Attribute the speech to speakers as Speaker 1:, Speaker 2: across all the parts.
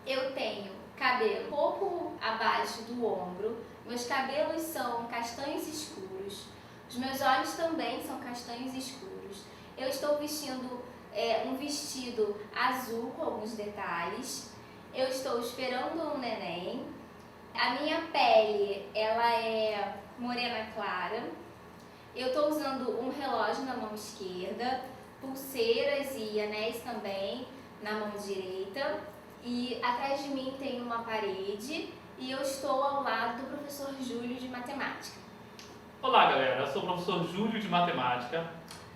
Speaker 1: eu tenho cabelo um pouco abaixo do ombro, meus cabelos são castanhos escuros, os meus olhos também são castanhos escuros. Eu estou vestindo um vestido azul com alguns detalhes. Eu estou esperando um neném. A minha pele, ela é morena clara. Eu estou usando um relógio na mão esquerda, pulseiras e anéis também na mão direita. E atrás de mim tem uma parede e eu estou ao lado do professor Júlio de matemática.
Speaker 2: Olá galera, eu sou o professor Júlio de matemática.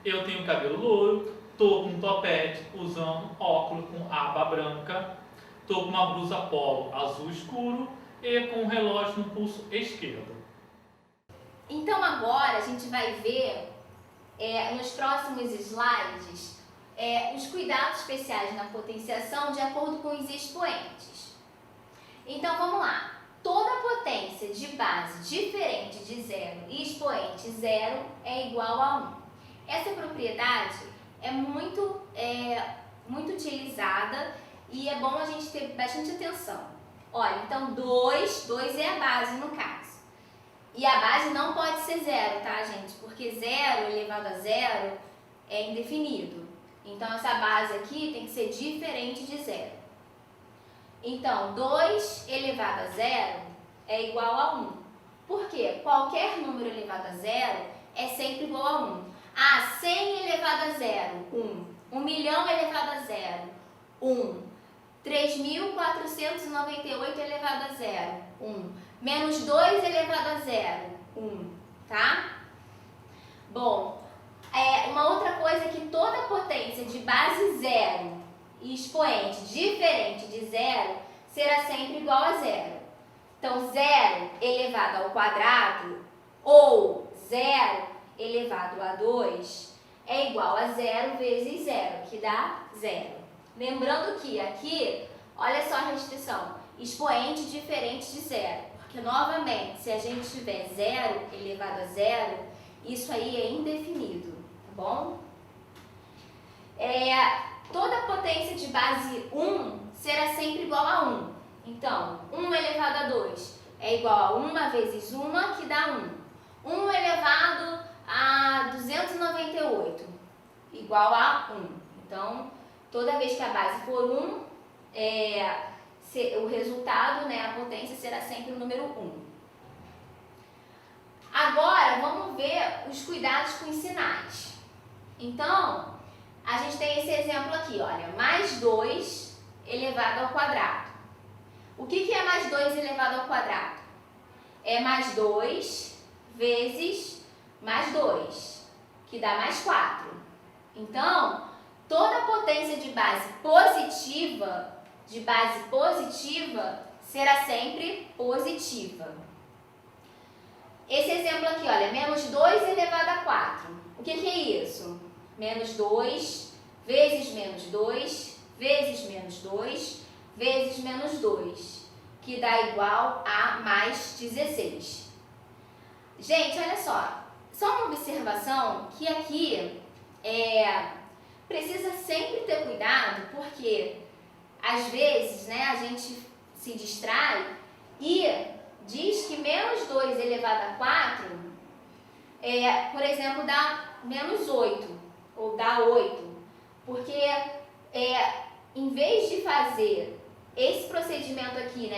Speaker 2: Eu tenho cabelo loiro, tô com um topete, usando óculos com aba branca, tô com uma blusa polo azul escuro e com um relógio no pulso esquerdo.
Speaker 1: Então agora a gente vai ver nos próximos slides os cuidados especiais na potenciação de acordo com os expoentes. Então vamos lá. Toda potência de base diferente de zero e expoente zero é igual a 1. Essa propriedade é muito utilizada e é bom a gente ter bastante atenção. Olha, então 2 é a base no caso. E a base não pode ser zero, tá, gente? Porque 0 elevado a 0 é indefinido. Então essa base aqui tem que ser diferente de 0. Então 2 elevado a 0 é igual a 1. Por quê? Qualquer número elevado a 0 é sempre igual a 1. 100 elevado a 0, 1. 1 milhão elevado a 0, 1. 3.498 elevado a 0, 1. Menos 2 elevado a 0, 1. Tá? Bom, uma outra coisa é que toda potência de base 0 e expoente diferente de 0 será sempre igual a 0. Então, 0 elevado ao quadrado ou 0 elevado a 2 é igual a 0 vezes 0, que dá 0. Lembrando que aqui, olha só a restrição, expoente diferente de 0. Porque, novamente, se a gente tiver 0 elevado a 0, isso aí é indefinido, tá bom? Toda potência de base 1 será sempre igual a 1. Então, 1 elevado a 2 é igual a 1 vezes 1, que dá 1. 1 elevado a 298, igual a 1. Então, toda vez que a base for 1, o resultado, a potência, será sempre o número 1. Agora, vamos ver os cuidados com os sinais. Então, a gente tem esse exemplo aqui, olha, mais 2 elevado ao quadrado. O que é mais 2 elevado ao quadrado? É mais 2 vezes mais 2, que dá mais 4. Então, toda potência de base positiva, será sempre positiva. Esse exemplo aqui, olha, menos 2 elevado a 4. O que é isso? Menos 2 vezes menos 2 vezes menos 2 vezes menos 2, que dá igual a mais 16. Gente, olha só uma observação que aqui precisa sempre ter cuidado, porque às vezes a gente se distrai e diz que menos 2 elevado a 4, por exemplo, dá menos 8, ou dá 8, porque em vez de fazer esse procedimento aqui,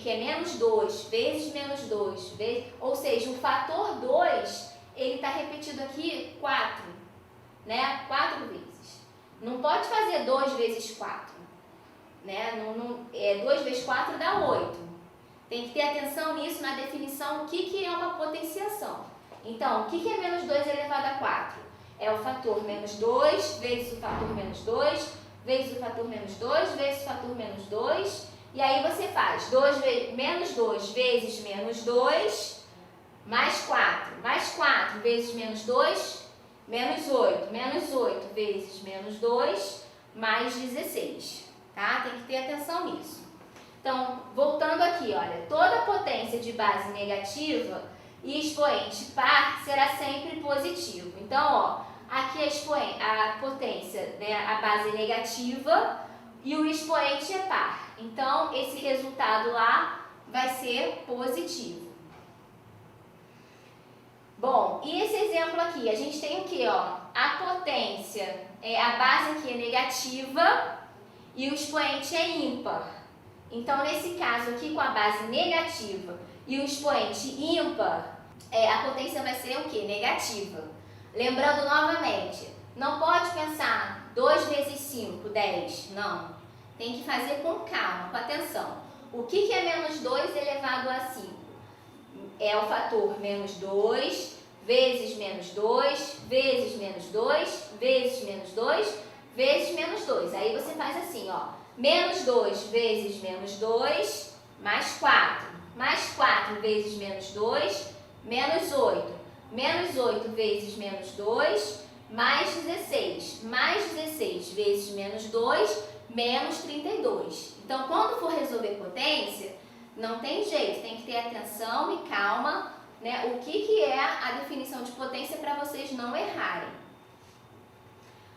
Speaker 1: que é menos 2 vezes menos 2, ou seja, o fator 2, ele está repetido aqui 4, 4 vezes. Não pode fazer 2 vezes 4, 2 vezes 4 dá 8. Tem que ter atenção nisso na definição do que é uma potenciação. Então, o que é menos 2 elevado a 4? É o fator menos 2 vezes o fator menos 2, vezes o fator menos 2, vezes o fator menos 2, e aí você faz menos 2 vezes menos 2, mais 4 vezes menos 2, menos 8 vezes menos 2, mais 16, tá? Tem que ter atenção nisso. Então, voltando aqui, olha, toda potência de base negativa e expoente par será sempre positivo. Então, ó, aqui a potência, a base negativa, e o expoente é par. Então, esse resultado lá vai ser positivo. Bom, e esse exemplo aqui, a gente tem o que, ó? A potência, a base aqui é negativa e o expoente é ímpar. Então, nesse caso aqui, com a base negativa e o expoente ímpar, a potência vai ser o que? Negativa. Lembrando novamente, não pode pensar 2 vezes 5, 10, não. Tem que fazer com calma, com atenção. O que é menos 2 elevado a 5? É o fator menos 2, vezes menos 2, vezes menos 2, vezes menos 2, vezes menos 2. Aí você faz assim, ó. Menos 2 vezes menos 2, mais 4. Mais 4 vezes menos 2, menos 8. Menos 8 vezes menos 2, mais 16. Mais 16 vezes menos 2, menos 32. Então, quando for resolver potência, não tem jeito, tem que ter atenção e calma, né? O que é a definição de potência para vocês não errarem.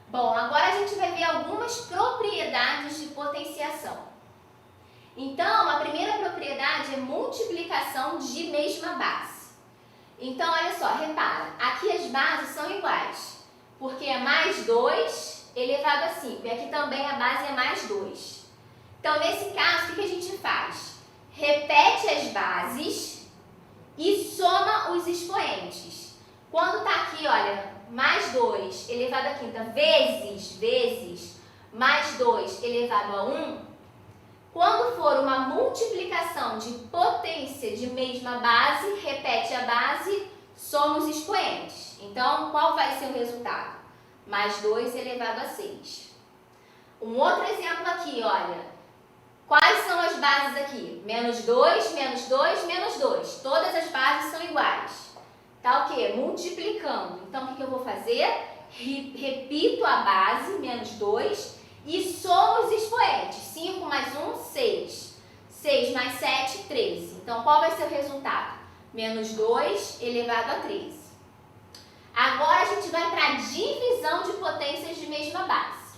Speaker 1: Bom, agora a gente vai ver algumas propriedades de potenciação. Então, a primeira propriedade é multiplicação de mesma base. Então, olha só, repara, aqui as bases são iguais, porque é mais 2 elevado a 5, e aqui também a base é mais 2. Então, nesse caso, o que a gente faz? Repete as bases e soma os expoentes. Quando está aqui, olha, mais 2 elevado a quinta vezes mais 2 elevado a 1, quando for uma multiplicação de potência de mesma base, repete a base, soma os expoentes. Então, qual vai ser o resultado? Mais 2 elevado a 6. Um outro exemplo aqui, olha. Quais são as bases aqui? Menos 2, menos 2, menos 2. Todas as bases são iguais. Tá o quê? Multiplicando. Então, o que eu vou fazer? Repito a base, menos 2, e somo os expoentes. 5 mais 1, 6. 6 mais 7, 13. Então, qual vai ser o resultado? Menos 2 elevado a 13. Agora, a gente vai para a divisão de potências de mesma base.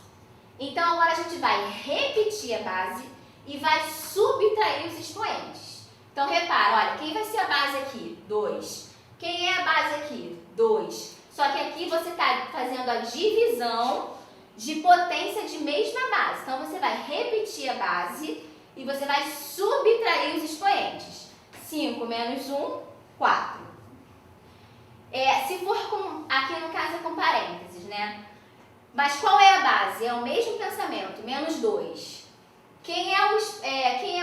Speaker 1: Então, agora a gente vai repetir a base e vai subtrair os expoentes. Então, repara, olha, quem vai ser a base aqui? 2. Quem é a base aqui? 2. Só que aqui você está fazendo a divisão de potência de mesma base. Então, você vai repetir a base e você vai subtrair os expoentes. 5 menos 1, 4. Se for aqui no caso é com parênteses, né? Mas qual é a base? É o mesmo pensamento, menos 2. Quem é o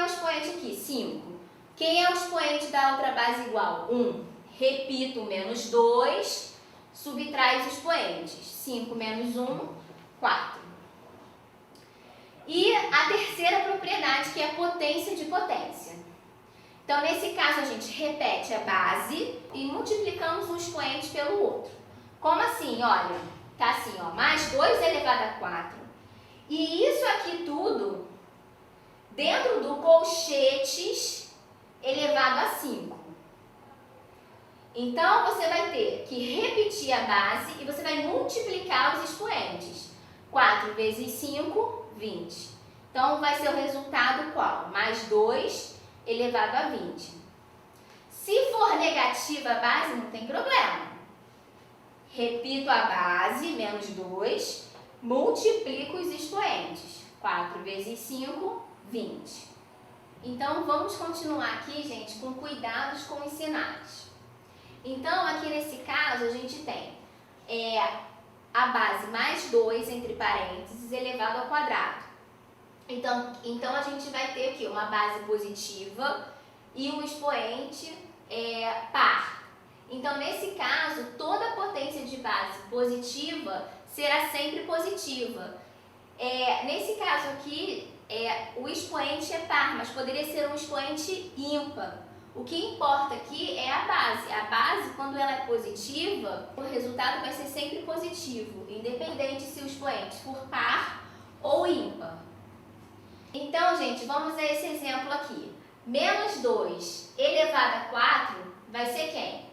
Speaker 1: expoente aqui? 5. Quem é o expoente da outra base igual? 1. Repito, menos 2, subtrai os expoentes. 5 menos 1, 4. E a terceira propriedade, que é a potência de potência. Então, nesse caso, a gente repete a base e multiplicamos um expoente pelo outro. Como assim? Olha, tá assim, ó, mais 2 elevado a 4. E isso aqui tudo dentro do colchetes elevado a 5. Então, você vai ter que repetir a base e você vai multiplicar os expoentes. 4 vezes 5, 20. Então, vai ser o resultado qual? Mais 2 elevado a 20. Se for negativa a base, não tem problema. Repito a base, menos 2, multiplico os expoentes. 4 vezes 5, 20. Então, vamos continuar aqui, gente, com cuidados com os sinais. Então, aqui nesse caso, a gente tem a base mais 2, entre parênteses, elevado ao quadrado. Então a gente vai ter aqui uma base positiva e um expoente par. Então, nesse caso, toda potência de base positiva será sempre positiva. Nesse caso aqui, o expoente é par, mas poderia ser um expoente ímpar. O que importa aqui é a base. A base, quando ela é positiva, o resultado vai ser sempre positivo, independente se o expoente for par ou ímpar. Então, gente, vamos a esse exemplo aqui. Menos 2 elevado a 4 vai ser quem?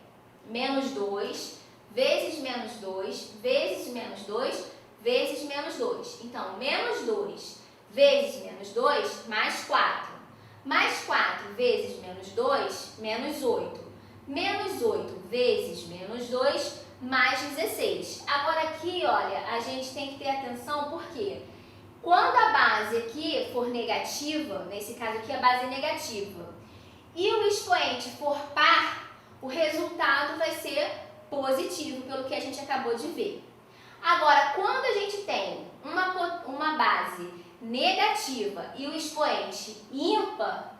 Speaker 1: Menos 2 vezes menos 2 vezes menos 2 vezes menos 2. Então, menos 2 vezes menos 2, mais 4. Mais 4 vezes menos 2, menos 8. Menos 8 vezes menos 2, mais 16. Agora aqui, olha, a gente tem que ter atenção porque quando a base aqui for negativa, nesse caso aqui a base é negativa, e o expoente for par, o resultado vai ser positivo, pelo que a gente acabou de ver. Agora, quando a gente tem uma base negativa e o expoente ímpar,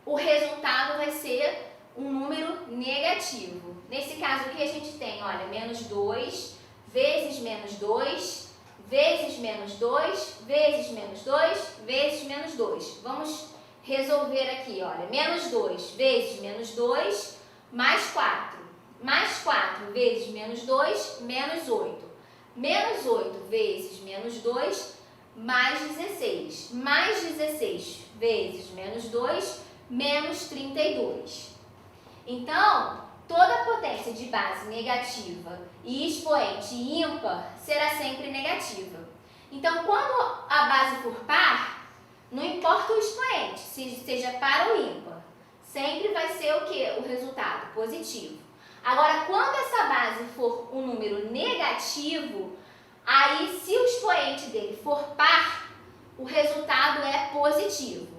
Speaker 1: o resultado vai ser um número negativo. Nesse caso aqui a gente tem, olha, menos 2 vezes menos 2, vezes menos 2, vezes menos 2, vezes menos 2. Vamos resolver aqui, olha, menos 2 vezes menos 2, mais 4. Mais 4 vezes menos 2, menos 8. Menos 8 vezes menos 2, mais 16. Mais 16 vezes menos 2, menos 32. Então, toda potência de base negativa e expoente ímpar será sempre negativa. Então, quando a base for par, não importa o expoente, seja par ou ímpar, sempre vai ser o quê? O resultado positivo. Agora, quando essa base for um número negativo, aí se o expoente dele for par, o resultado é positivo.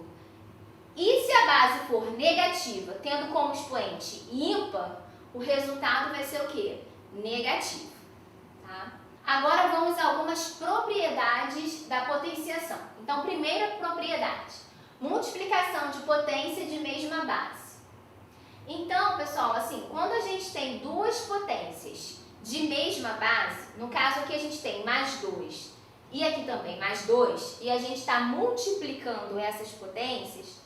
Speaker 1: E se a base for negativa, tendo como expoente ímpar, o resultado vai ser o quê? Negativo. Tá? Agora vamos a algumas propriedades da potenciação. Então, primeira propriedade, multiplicação de potência de mesma base. Então, pessoal, assim, quando a gente tem duas potências de mesma base, no caso aqui a gente tem mais 2 e aqui também mais 2, e a gente está multiplicando essas potências,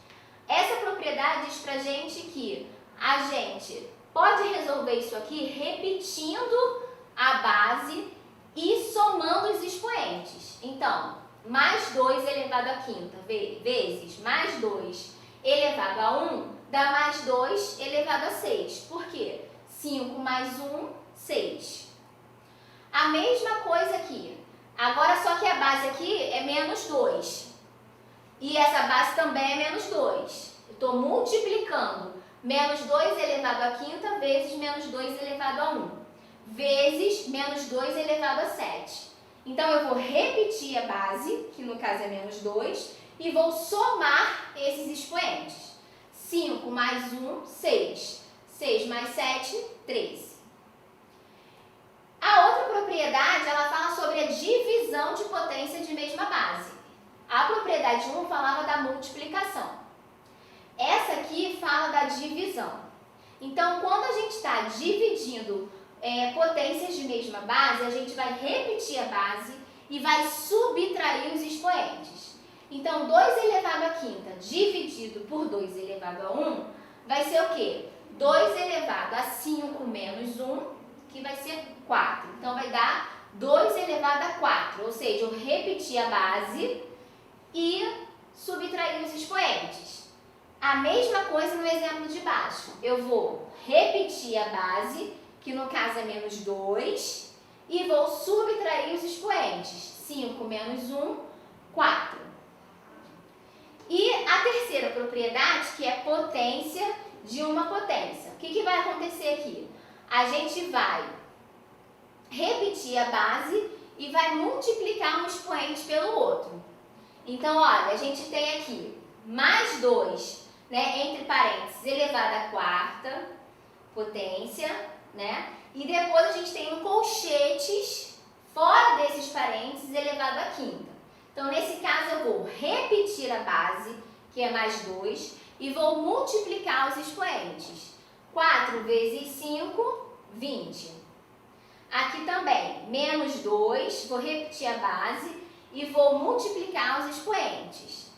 Speaker 1: essa propriedade diz pra gente que a gente pode resolver isso aqui repetindo a base e somando os expoentes. Então, mais 2 elevado à quinta vezes mais 2 elevado a 1 dá mais 2 elevado a 6. Por quê? 5 mais 1, 6. A mesma coisa aqui. Agora só que a base aqui é menos 2. E essa base também é menos 2. Eu estou multiplicando menos 2 elevado à quinta vezes menos 2 elevado a 1. Vezes menos 2 elevado a 7. Então, eu vou repetir a base, que no caso é menos 2, e vou somar esses expoentes. 5 mais 1, 6. 6 mais 7, 13. A outra propriedade, ela fala sobre a divisão de potência de mesma base. A propriedade 1 falava da multiplicação. Essa aqui fala da divisão. Então, quando a gente está dividindo potências de mesma base, a gente vai repetir a base e vai subtrair os expoentes. Então, 2 elevado à quinta dividido por 2 elevado a 1 vai ser o quê? 2 elevado a 5 menos 1, que vai ser 4. Então, vai dar 2 elevado a 4, ou seja, eu repeti a base e subtrair os expoentes. A mesma coisa no exemplo de baixo. Eu vou repetir a base, que no caso é menos 2, e vou subtrair os expoentes. 5 menos 1, 4. E a terceira propriedade, que é potência de uma potência. O que vai acontecer aqui? A gente vai repetir a base e vai multiplicar um expoente pelo outro. Então, olha, a gente tem aqui mais 2, né, entre parênteses, elevado à quarta potência, né? E depois a gente tem um colchetes fora desses parênteses elevado à quinta. Então, nesse caso, eu vou repetir a base, que é mais 2, e vou multiplicar os expoentes. 4 vezes 5, 20. Aqui também, menos 2, vou repetir a base e vou multiplicar os expoentes.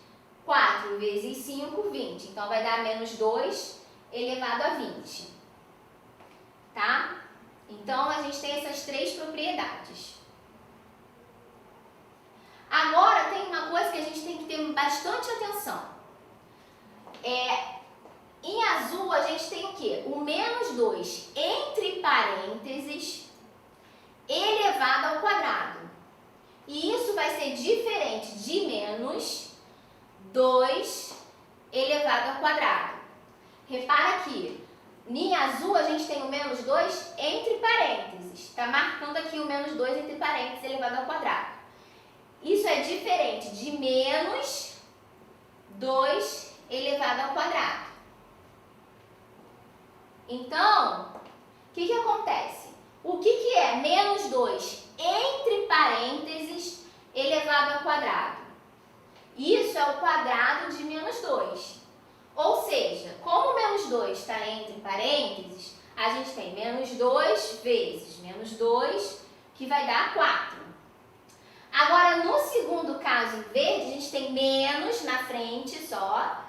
Speaker 1: 4 vezes 5, 20. Então, vai dar menos 2 elevado a 20. Tá? Então, a gente tem essas três propriedades. Agora, tem uma coisa que a gente tem que ter bastante atenção. Em azul, a gente tem o quê? O menos 2 entre parênteses elevado ao quadrado. E isso vai ser diferente de menos 2 elevado ao quadrado. Repara aqui, em azul a gente tem o menos 2 entre parênteses. Está marcando aqui o menos 2 entre parênteses elevado ao quadrado. Isso é diferente de menos 2 elevado ao quadrado. Então, o que acontece? O que é menos 2 entre parênteses elevado ao quadrado? Isso é o quadrado de menos 2. Ou seja, como o menos 2 está entre parênteses, a gente tem menos 2 vezes menos 2, que vai dar 4. Agora, no segundo caso verde, a gente tem menos na frente só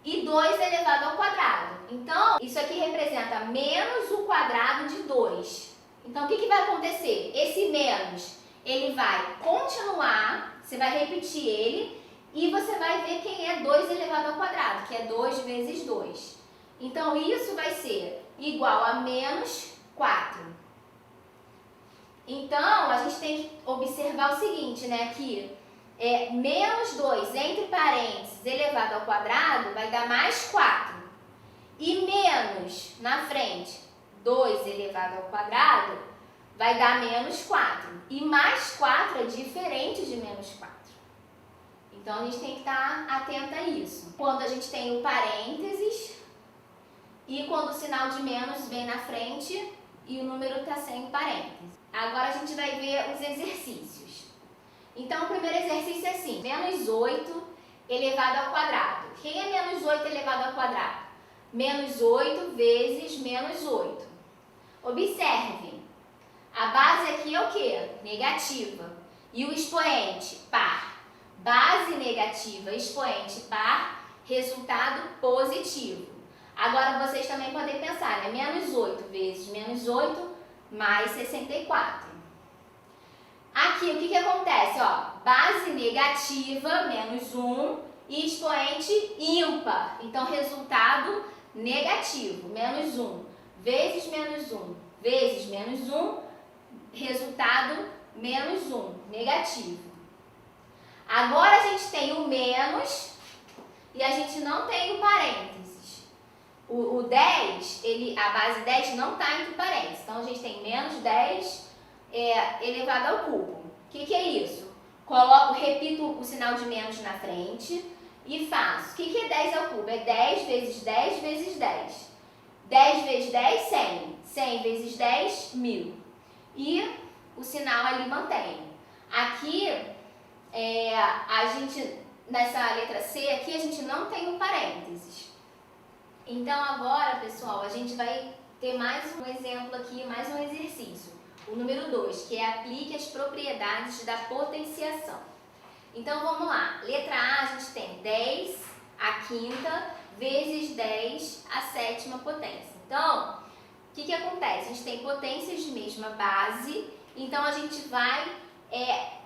Speaker 1: e 2 elevado ao quadrado. Então, isso aqui representa menos o quadrado de 2. Então, o que vai acontecer? Esse menos, ele vai continuar, você vai repetir ele, e você vai ver quem é 2 elevado ao quadrado, que é 2 vezes 2. Então, isso vai ser igual a menos 4. Então, a gente tem que observar o seguinte, né? Que menos 2 entre parênteses elevado ao quadrado vai dar mais 4. E menos na frente, 2 elevado ao quadrado, vai dar menos 4. E mais 4 é diferente de menos 4. Então, a gente tem que estar atento a isso. Quando a gente tem o parênteses e quando o sinal de menos vem na frente e o número está sem parênteses. Agora, a gente vai ver os exercícios. Então, o primeiro exercício é assim, menos 8 elevado ao quadrado. Quem é menos 8 elevado ao quadrado? Menos 8 vezes menos 8. Observe, a base aqui é o quê? Negativa. E o expoente? Par. Base negativa, expoente par, resultado positivo. Agora, vocês também podem pensar, né? Menos 8 vezes menos 8, mais 64. Aqui, o que acontece? Ó, base negativa, menos 1, e expoente ímpar. Então, resultado negativo, menos 1, vezes menos 1, vezes menos 1, resultado menos 1, negativo. Agora, a gente tem o menos e a gente não tem o parênteses. O 10, a base 10 não está entre parênteses. Então, a gente tem menos 10 elevado ao cubo. O que é isso? Repito o sinal de menos na frente e faço. O que é 10 ao cubo? É 10 vezes 10 vezes 10. 10 vezes 10, 100. 100 vezes 10, 1000. E o sinal ali mantém. Aqui, a gente, nessa letra C aqui, a gente não tem um parênteses. Então, agora, pessoal, a gente vai ter mais um exemplo aqui, mais um exercício. O número 2, que é aplique as propriedades da potenciação. Então, vamos lá. Letra A, a gente tem 10 à quinta vezes 10 à sétima potência. Então, o que acontece? A gente tem potências de mesma base, então a gente vai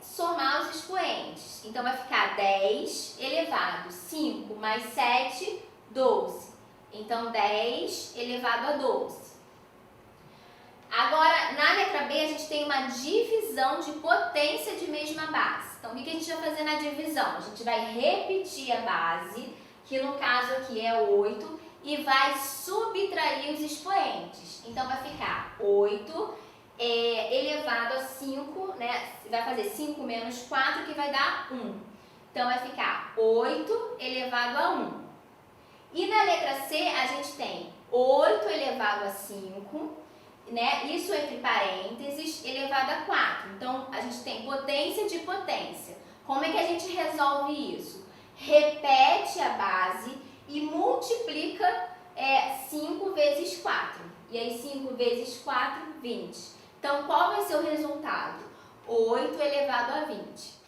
Speaker 1: somar os expoentes. Então, vai ficar 10 elevado a 5 mais 7, 12. Então, 10 elevado a 12. Agora, na letra B, a gente tem uma divisão de potência de mesma base. Então, o que a gente vai fazer na divisão? A gente vai repetir a base, que no caso aqui é 8, e vai subtrair os expoentes. Então, vai ficar 8 elevado a 5, né? Vai fazer 5 menos 4, que vai dar 1. Então, vai ficar 8 elevado a 1. E na letra C, a gente tem 8 elevado a 5, né? Isso entre parênteses, elevado a 4. Então, a gente tem potência de potência. Como é que a gente resolve isso? Repete a base e multiplica 5 vezes 4. E aí, 5 vezes 4, 20. Então, qual vai ser o resultado? 8 elevado a 20.